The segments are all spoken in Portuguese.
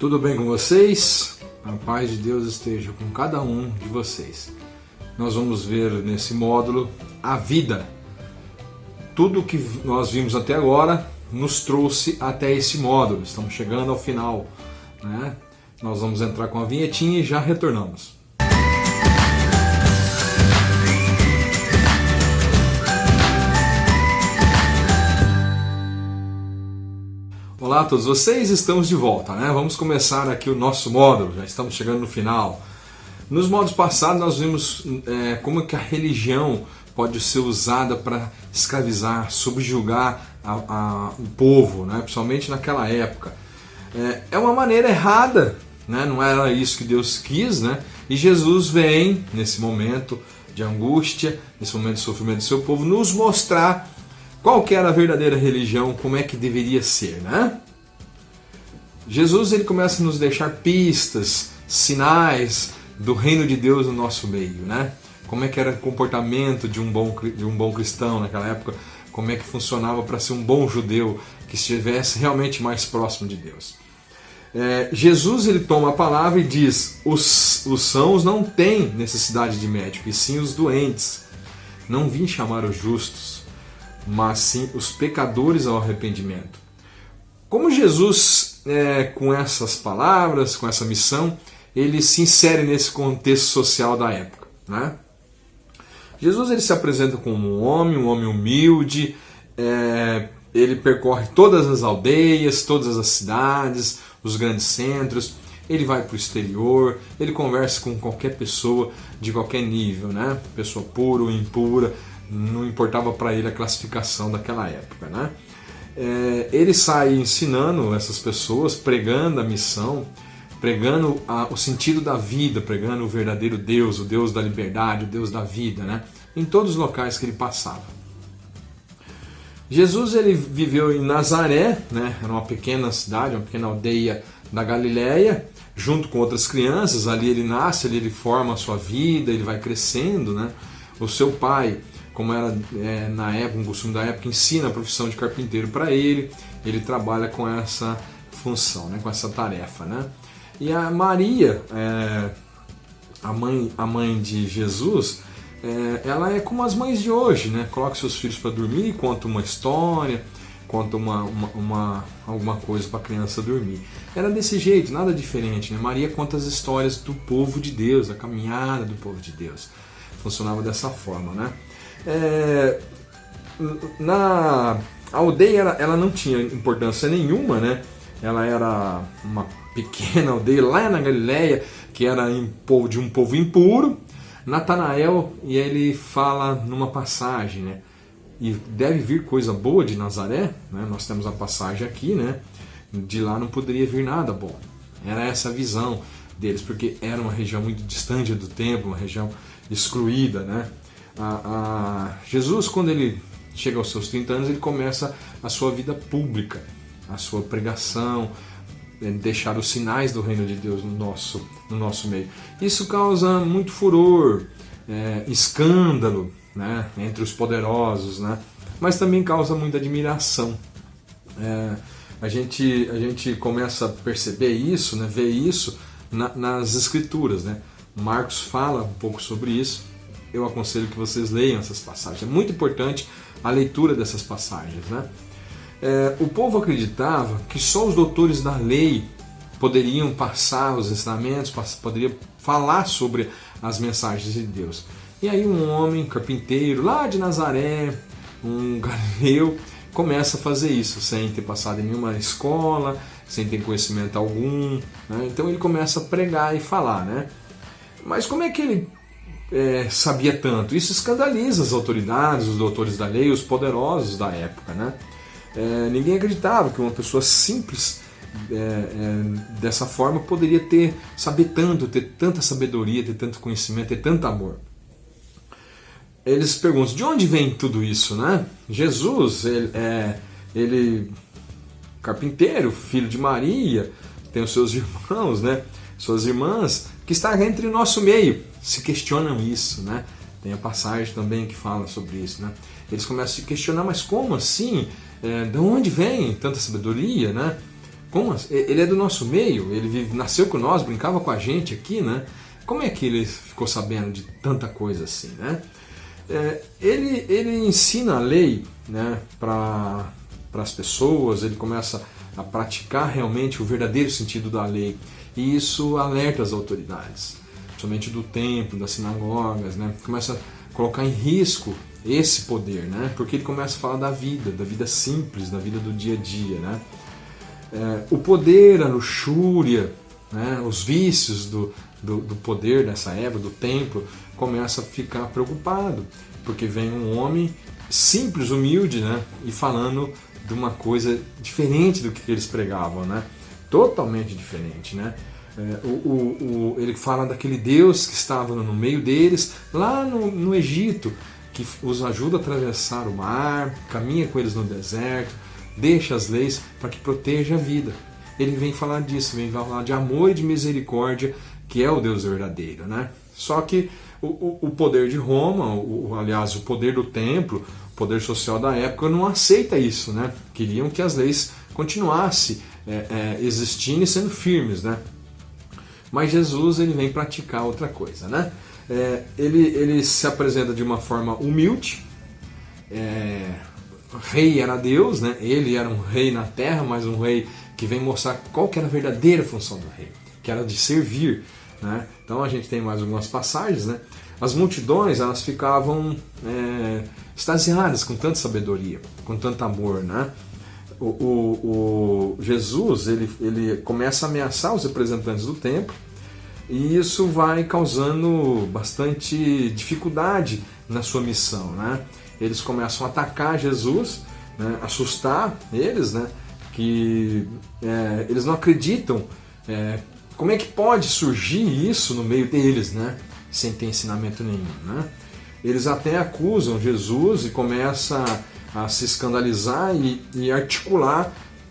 Tudo bem com vocês? A paz de Deus esteja com cada um de vocês. Nós vamos ver nesse módulo a vida. Tudo que nós vimos até agora nos trouxe até esse módulo. Estamos chegando ao final, né? Nós vamos entrar com a vinhetinha e já retornamos. Olá a todos vocês, estamos de volta, né? Vamos começar aqui o nosso módulo, já estamos chegando no final. Nos módulos passados nós vimos como que a religião pode ser usada para escravizar, subjugar o povo, né? Principalmente naquela época. É uma maneira errada, né? Não era isso que Deus quis, né? E Jesus vem nesse momento de angústia, nesse momento de sofrimento do seu povo, nos mostrar qual que era a verdadeira religião, como é que deveria ser, né? Jesus ele começa a nos deixar pistas, sinais do reino de Deus no nosso meio, né? Como é que era o comportamento de um bom cristão naquela época, como é que funcionava para ser um bom judeu que estivesse realmente mais próximo de Deus. Jesus ele toma a palavra e diz: os sãos não têm necessidade de médico, e sim os doentes. Não vim chamar os justos, mas sim os pecadores ao arrependimento. Como Jesus, com essas palavras, com essa missão, ele se insere nesse contexto social da época, né? Jesus ele se apresenta como um homem humilde, ele percorre todas as aldeias, todas as cidades, os grandes centros, ele vai para o exterior, ele conversa com qualquer pessoa de qualquer nível, né? Pessoa pura ou impura, não importava para ele a classificação daquela época, né? Ele sai ensinando essas pessoas, pregando a missão, pregando o sentido da vida, pregando o verdadeiro Deus, o Deus da liberdade, o Deus da vida, né? Em todos os locais que ele passava. Jesus ele viveu em Nazaré, né? Era uma pequena cidade, uma pequena aldeia da Galileia, junto com outras crianças. Ali ele nasce, ali ele forma a sua vida, ele vai crescendo, né? O seu pai, como era na época, um costume da época, ensina a profissão de carpinteiro para ele. Ele trabalha com essa função, né? Com essa tarefa, né? E a Maria, a mãe de Jesus, ela é como as mães de hoje, né? Coloca seus filhos para dormir, conta uma história, conta alguma coisa para a criança dormir. Era desse jeito, nada diferente, né? Maria conta as histórias do povo de Deus, a caminhada do povo de Deus. Funcionava dessa forma, né? Na aldeia ela não tinha importância nenhuma, né? Ela era uma pequena aldeia lá na Galileia, que era de um povo impuro. Natanael, e ele fala numa passagem, né? E deve vir coisa boa de Nazaré, né? Nós temos a passagem aqui, né? De lá não poderia vir nada bom. Era essa a visão deles, porque era uma região muito distante do templo, uma região excluída, né? Jesus, quando ele chega aos seus 30 anos, ele começa a sua vida pública, a sua pregação, deixar os sinais do reino de Deus no nosso meio. Isso causa muito furor, escândalo, né, entre os poderosos, né, mas também causa muita admiração. A gente começa a perceber isso, né, ver isso nas escrituras, né? Marcos fala um pouco sobre isso. Eu aconselho que vocês leiam essas passagens. É muito importante a leitura dessas passagens, né? O povo acreditava que só os doutores da lei poderiam passar os ensinamentos, poderiam falar sobre as mensagens de Deus. E aí um homem carpinteiro lá de Nazaré, um galileu, começa a fazer isso sem ter passado em nenhuma escola, sem ter conhecimento algum, né? Então ele começa a pregar e falar, né? Mas como é que ele sabia tanto? Isso escandaliza as autoridades, os doutores da lei, os poderosos da época, né? Ninguém acreditava que uma pessoa simples dessa forma poderia saber tanto, ter tanta sabedoria, ter tanto conhecimento, ter tanto amor. Eles perguntam: de onde vem tudo isso, né? Jesus, ele carpinteiro, filho de Maria, tem os seus irmãos, né? Suas irmãs, que está entre o nosso meio, se questionam isso, né? Tem a passagem também que fala sobre isso, né? Eles começam a se questionar: mas como assim? De onde vem tanta sabedoria, né? Ele é do nosso meio, nasceu com nós, brincava com a gente aqui, né? Como é que ele ficou sabendo de tanta coisa assim, né? Ele ensina a lei, né, para as pessoas, ele começa a praticar realmente o verdadeiro sentido da lei. E isso alerta as autoridades, principalmente do templo, das sinagogas, né? Começa a colocar em risco esse poder, né? Porque ele começa a falar da vida simples, da vida do dia a dia, né? O poder, a luxúria, né? Os vícios do poder dessa época, do templo, começa a ficar preocupado, porque vem um homem simples, humilde, né? E falando de uma coisa diferente do que eles pregavam, né? Totalmente diferente, né? Ele fala daquele Deus que estava no meio deles, lá no Egito, que os ajuda a atravessar o mar, caminha com eles no deserto, deixa as leis para que proteja a vida. Ele vem falar disso, vem falar de amor e de misericórdia, que é o Deus verdadeiro, né? Só que o poder de Roma, aliás, o poder do templo, o poder social da época, não aceita isso, né? Queriam que as leis continuassem existindo e sendo firmes, né? Mas Jesus, ele vem praticar outra coisa, né? Ele se apresenta de uma forma humilde. Rei era Deus, né? Ele era um rei na terra, mas um rei que vem mostrar qual que era a verdadeira função do rei, que era de servir, né? Então a gente tem mais algumas passagens, né? As multidões, elas ficavam extasiadas com tanta sabedoria, com tanto amor, né? O Jesus, ele começa a ameaçar os representantes do templo, e isso vai causando bastante dificuldade na sua missão, né? Eles começam a atacar Jesus, né? Assustar eles, né? Que eles não acreditam. Como é que pode surgir isso no meio deles, né? Sem ter ensinamento nenhum, né? Eles até acusam Jesus e começam a se escandalizar e articular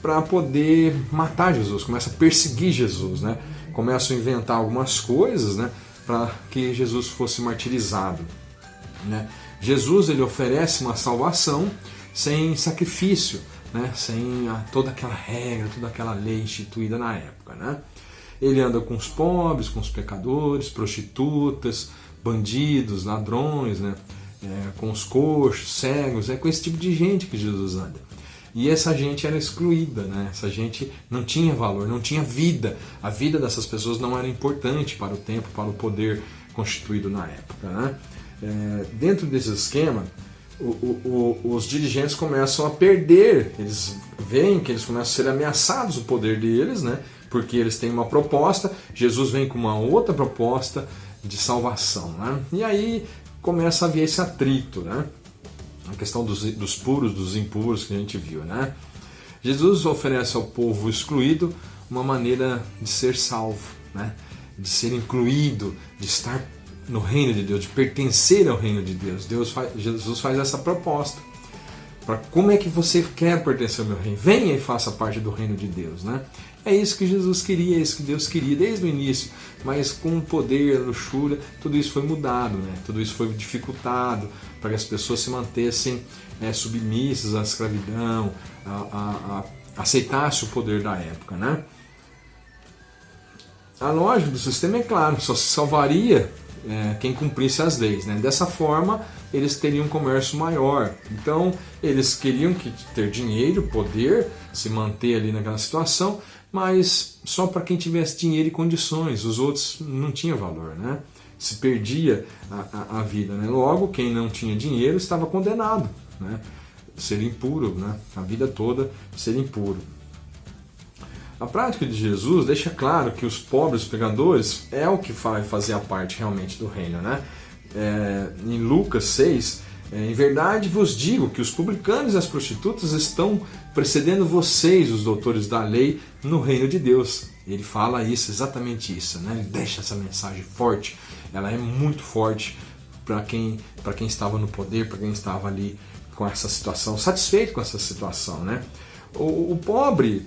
para poder matar Jesus, começa a perseguir Jesus, né? Começam a inventar algumas coisas, né, para que Jesus fosse martirizado, né? Jesus, ele oferece uma salvação sem sacrifício, né, sem toda aquela regra, toda aquela lei instituída na época, né? Ele anda com os pobres, com os pecadores, prostitutas, bandidos, ladrões, né? Com os coxos, cegos, com esse tipo de gente que Jesus anda. E essa gente era excluída, né? Essa gente não tinha valor, não tinha vida. A vida dessas pessoas não era importante para o tempo, para o poder constituído na época, né? Dentro desse esquema, os dirigentes começam a perder, eles veem que eles começam a ser ameaçados, o poder deles, né? Porque eles têm uma proposta, Jesus vem com uma outra proposta de salvação, né? E aí começa a haver esse atrito, né? A questão dos puros, dos impuros que a gente viu, né? Jesus oferece ao povo excluído uma maneira de ser salvo, né? De ser incluído, de estar no reino de Deus, de pertencer ao reino de Deus. Jesus faz essa proposta. Para como é que você quer pertencer ao meu reino? Venha e faça parte do reino de Deus, né? É isso que Jesus queria, é isso que Deus queria desde o início, mas com o poder, a luxúria, tudo isso foi mudado, né? Tudo isso foi dificultado para que as pessoas se mantessem submissas à escravidão, aceitassem o poder da época, né? A lógica do sistema é claro, só se salvaria quem cumprisse as leis, né? Dessa forma, eles teriam um comércio maior. Então, eles queriam ter dinheiro, poder, se manter ali naquela situação, mas só para quem tivesse dinheiro e condições. Os outros não tinham valor, né? Se perdia a vida, né? Logo, quem não tinha dinheiro estava condenado, né? Ser impuro, né? A vida toda ser impuro. A prática de Jesus deixa claro que os pobres pecadores é o que vai fazer a parte realmente do reino, né? Em Lucas 6, em verdade vos digo que os publicanos e as prostitutas estão precedendo vocês, os doutores da lei, no reino de Deus. Ele fala isso, exatamente isso, né? Ele deixa essa mensagem forte, ela é muito forte para quem estava no poder, para quem estava ali com essa situação, satisfeito com essa situação, né? O pobre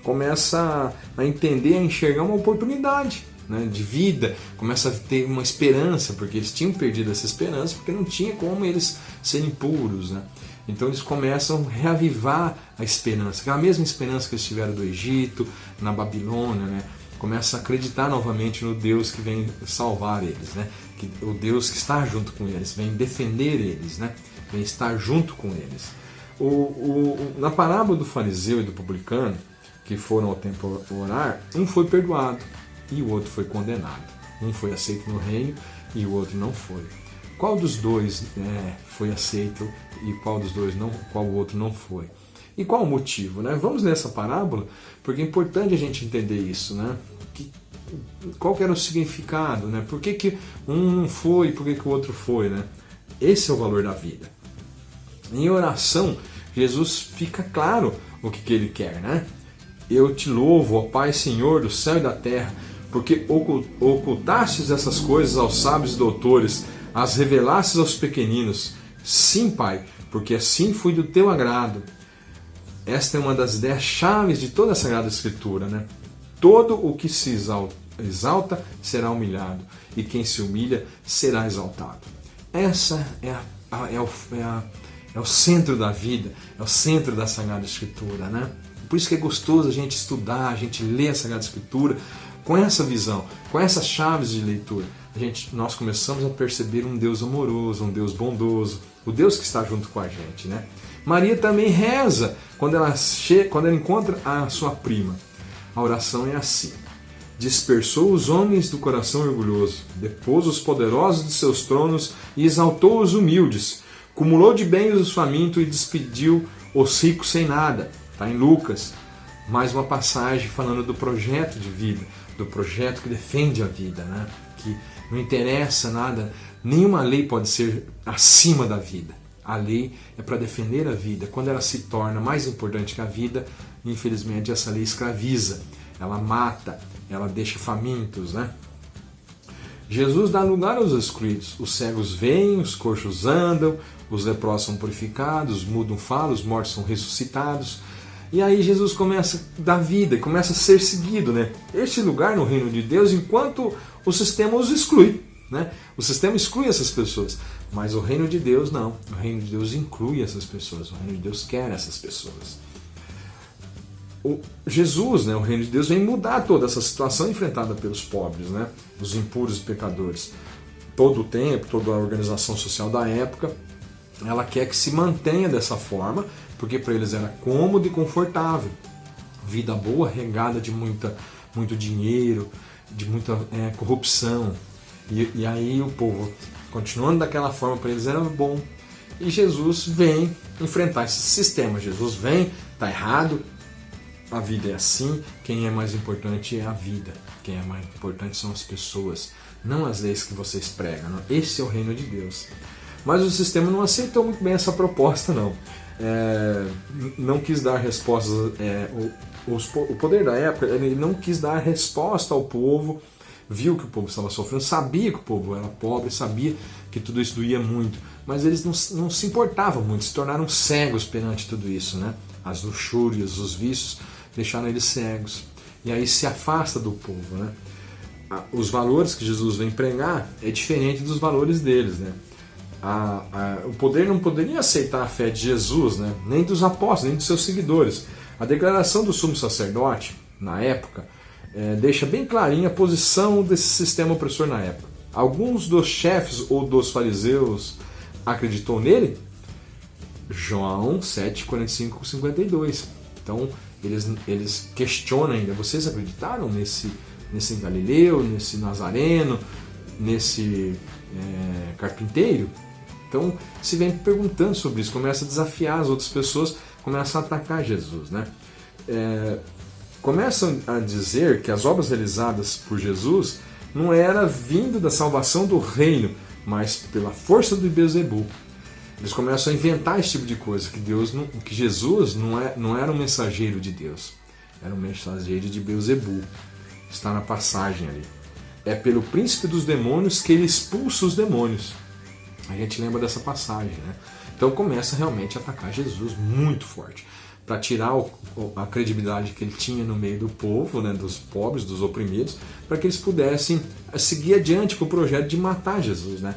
começa a entender, a enxergar uma oportunidade, né, de vida, começa a ter uma esperança, porque eles tinham perdido essa esperança, porque não tinha como eles serem puros, né? Então eles começam a reavivar a esperança, aquela mesma esperança que eles tiveram do Egito, na Babilônia, né? Começam a acreditar novamente no Deus que vem salvar eles, né? O Deus que está junto com eles, vem defender eles, né? Vem estar junto com eles. Na parábola do fariseu e do publicano, que foram ao templo orar, um foi perdoado e o outro foi condenado. Um foi aceito no reino e o outro não foi. Qual dos dois foi aceito e qual dos dois não, qual o outro não foi? E qual o motivo, né? Vamos ler essa parábola, porque é importante a gente entender isso, né? Qual que era o significado, né? Por que um não foi e por que o outro foi, né? Esse é o valor da vida. Em oração, Jesus fica claro o que ele quer, né? Eu te louvo, ó Pai, Senhor do céu e da terra, porque ocultastes essas coisas aos sábios e doutores, as revelastes aos pequeninos. Sim, Pai, porque assim foi do teu agrado. Esta é uma das 10 chaves de toda a Sagrada Escritura, né? Todo o que se exalta será humilhado, e quem se humilha será exaltado. Essa é o centro da vida, é o centro da Sagrada Escritura, né? Por isso que é gostoso a gente estudar, a gente ler a Sagrada Escritura com essa visão, com essas chaves de leitura. Nós começamos a perceber um Deus amoroso, um Deus bondoso, o Deus que está junto com a gente, né? Maria também reza quando ela encontra a sua prima. A oração é assim: dispersou os homens do coração orgulhoso, depôs os poderosos de seus tronos e exaltou os humildes, cumulou de bens os famintos e despediu os ricos sem nada. Está em Lucas. Mais uma passagem falando do projeto de vida, do projeto que defende a vida, né? Que não interessa nada, nenhuma lei pode ser acima da vida. A lei é para defender a vida. Quando ela se torna mais importante que a vida, infelizmente essa lei escraviza, ela mata, ela deixa famintos, né? Jesus dá lugar aos excluídos. Os cegos veem, os coxos andam, os leprosos são purificados, os mudos falam, os mortos são ressuscitados. E aí Jesus começa a dar vida, começa a ser seguido, né? Este lugar no reino de Deus, enquanto o sistema os exclui, né? O sistema exclui essas pessoas, mas o reino de Deus não. O reino de Deus inclui essas pessoas, o reino de Deus quer essas pessoas. Jesus, né, o reino de Deus, vem mudar toda essa situação enfrentada pelos pobres, né? Os impuros e pecadores. Todo o tempo, toda a organização social da época, ela quer que se mantenha dessa forma, porque para eles era cômodo e confortável. Vida boa, regada de muito dinheiro, de muita corrupção. E aí o povo, continuando daquela forma, para eles era bom. E Jesus vem enfrentar esse sistema. Jesus vem, está errado, a vida é assim, quem é mais importante é a vida. Quem é mais importante são as pessoas, não as leis que vocês pregam. Não. Esse é o reino de Deus. Mas o sistema não aceitou muito bem essa proposta, não. Não quis dar respostas. O poder da época, ele não quis dar resposta ao povo, viu que o povo estava sofrendo, sabia que o povo era pobre, sabia que tudo isso doía muito, mas eles não se importavam muito, se tornaram cegos perante tudo isso, né? As luxúrias, os vícios, deixaram eles cegos. E aí se afasta do povo, né? Os valores que Jesus vem pregar é diferente dos valores deles, né? O poder não poderia aceitar a fé de Jesus, né? Nem dos apóstolos, nem dos seus seguidores. A declaração do sumo sacerdote, na época, deixa bem clarinha a posição desse sistema opressor na época. Alguns dos chefes ou dos fariseus acreditou nele? João 7, 45, 52. Então, eles questionam ainda. Vocês acreditaram nesse Galileu, nesse Nazareno, nesse carpinteiro? Então, se vem perguntando sobre isso, começa a desafiar as outras pessoas, começa a atacar Jesus, né? Começam a dizer que as obras realizadas por Jesus não era vindo da salvação do reino, mas pela força do Beelzebul. Eles começam a inventar esse tipo de coisa, que Jesus não era um mensageiro de Deus, era um mensageiro de Beelzebul. Está na passagem ali. É pelo príncipe dos demônios que ele expulsa os demônios. A gente lembra dessa passagem, né? Então começa realmente a atacar Jesus muito forte, para tirar a credibilidade que ele tinha no meio do povo, né, dos pobres, dos oprimidos, para que eles pudessem seguir adiante com o projeto de matar Jesus, né?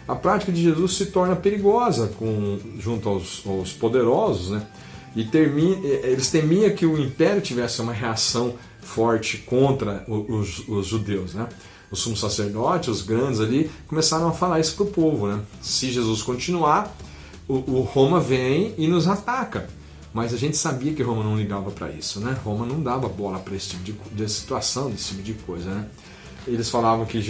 A prática de Jesus se torna perigosa junto aos poderosos, né? E eles temiam que o império tivesse uma reação forte contra os judeus, né? Os sumos sacerdotes, os grandes ali, começaram a falar isso para o povo, né? Se Jesus continuar, o Roma vem e nos ataca. Mas a gente sabia que Roma não ligava para isso, né? Roma não dava bola para esse tipo de situação, desse tipo de coisa, né? Eles falavam que,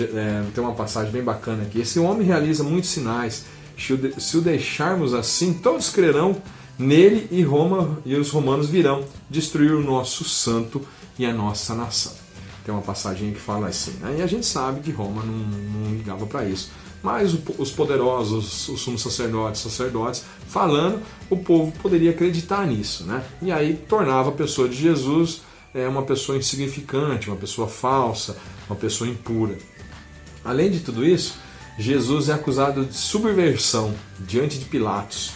tem uma passagem bem bacana aqui, esse homem realiza muitos sinais, se o deixarmos assim, todos crerão nele e os romanos virão destruir o nosso santo e a nossa nação. Tem uma passagem que fala assim, né? E a gente sabe que Roma não ligava para isso. Mas os poderosos, os sumos sacerdotes, falando, o povo poderia acreditar nisso, né? E aí tornava a pessoa de Jesus uma pessoa insignificante, uma pessoa falsa, uma pessoa impura. Além de tudo isso, Jesus é acusado de subversão diante de Pilatos.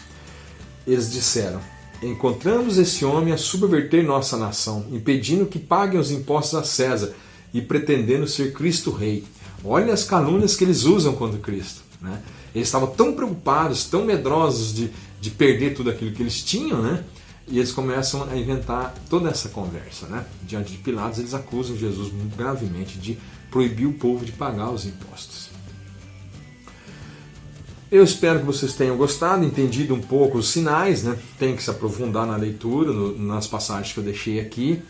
Eles disseram: encontramos esse homem a subverter nossa nação, impedindo que paguem os impostos a César e pretendendo ser Cristo Rei. Olha as calúnias que eles usam contra Cristo, né? Eles estavam tão preocupados, tão medrosos de perder tudo aquilo que eles tinham, né? E eles começam a inventar toda essa conversa, né? Diante de Pilatos, eles acusam Jesus muito gravemente de proibir o povo de pagar os impostos. Eu espero que vocês tenham gostado, entendido um pouco os sinais, né? Tem que se aprofundar na leitura, nas passagens que eu deixei aqui.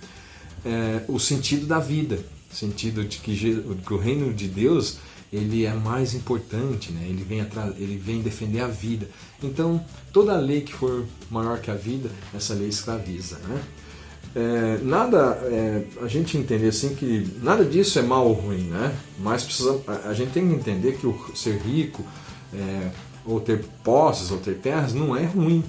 O sentido da vida, o sentido de que o reino de Deus ele é mais importante, né? Ele vem defender a vida. Então, toda lei que for maior que a vida, essa lei escraviza, né? A gente entender assim que nada disso é mal ou ruim, né? Mas a gente tem que entender que o ser rico, ou ter posses, ou ter terras, não é ruim.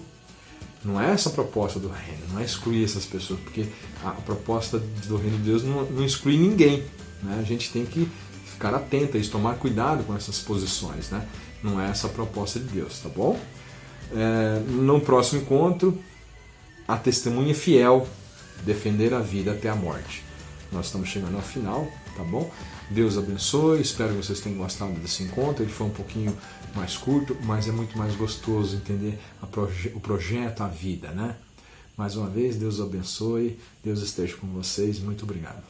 Não é essa a proposta do reino, não é excluir essas pessoas, porque a proposta do reino de Deus não exclui ninguém, né? A gente tem que ficar atento a isso, tomar cuidado com essas posições, né? Não é essa a proposta de Deus, tá bom? No próximo encontro, a testemunha fiel, defender a vida até a morte. Nós estamos chegando ao final, tá bom? Deus abençoe, espero que vocês tenham gostado desse encontro. Ele foi um pouquinho mais curto, mas é muito mais gostoso entender o projeto, a vida, né? Mais uma vez, Deus abençoe, Deus esteja com vocês, muito obrigado.